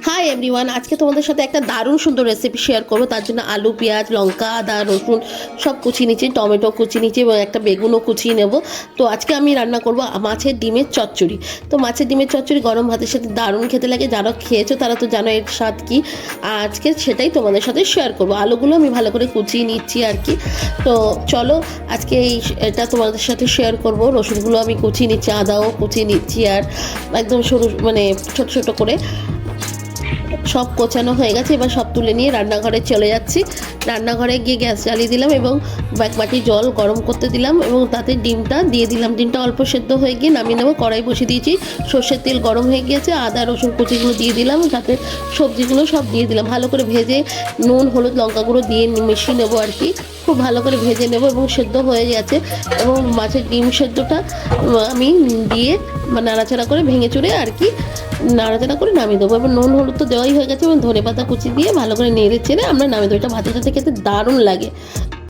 Hi everyone, আজকে তোমাদের সাথে একটা দারুণ সুন্দর রেসিপি শেয়ার করবো। তার জন্য আলু, পেঁয়াজ, লঙ্কা, আদা, রসুন সব কুচিয়ে নিচ্ছি, টমেটো কুচিয়ে নিচ্ছি এবং একটা বেগুনও কুচিয়ে নেব। তো আজকে আমি রান্না করব মাছের ডিমের চচ্চড়ি। তো মাছের ডিমের চচ্চড়ি গরম ভাতের সাথে দারুণ খেতে লাগে। যারা খেয়েছো তারা তো জানো এর স্বাদ কী। আজকে সেটাই তোমাদের সাথে শেয়ার করবো। আলুগুলো আমি ভালো করে কুচিয়ে নিচ্ছি আর কি। তো চলো আজকে এটা তোমাদের সাথে শেয়ার করব। রসুনগুলো আমি কুচিয়ে নিচ্ছি, আদাও কুচিয়ে নিচ্ছি, আর একদম সরু মানে ছোট ছোট করে সব কোচানো হয়ে গেছে। এবার সব তুলে নিয়ে রান্নাঘরে চলে যাচ্ছি। রান্নাঘরে গিয়ে গ্যাস জ্বালিয়ে দিলাম এবং এক বাটি জল গরম করতে দিলাম এবং তাতে ডিমটা দিয়ে দিলাম। ডিমটা অল্প সেদ্ধ হয়ে গিয়ে নামিয়ে নেবো। কড়াই বসিয়ে দিয়েছি, সর্ষের তেল গরম হয়ে গিয়েছে, আদা রসুন কুচিগুলো দিয়ে দিলাম, তাতে সবজিগুলো সব দিয়ে দিলাম। ভালো করে ভেজে নুন হলুদ লঙ্কা গুঁড়ো দিয়ে মিশিয়ে নেবো আর কি। খুব ভালো করে ভেজে নেবো এবং সেদ্ধ হয়ে গেছে এবং মাছের ডিম সেদ্ধটা আমি দিয়ে নাড়াচাড়া করে ভেঙে চুড়ে আর কি নাড়াচাড়া করে নামিয়ে দেবো। এবার নুন হলুদ তো দেওয়াই হয়ে গেছে এবং ধনে পাতা কুচি দিয়ে ভালো করে নেড়ে চেড়ে আমরা নামিয়ে দেবো। এটা ভাতের সাথে খেতে দারুণ লাগে।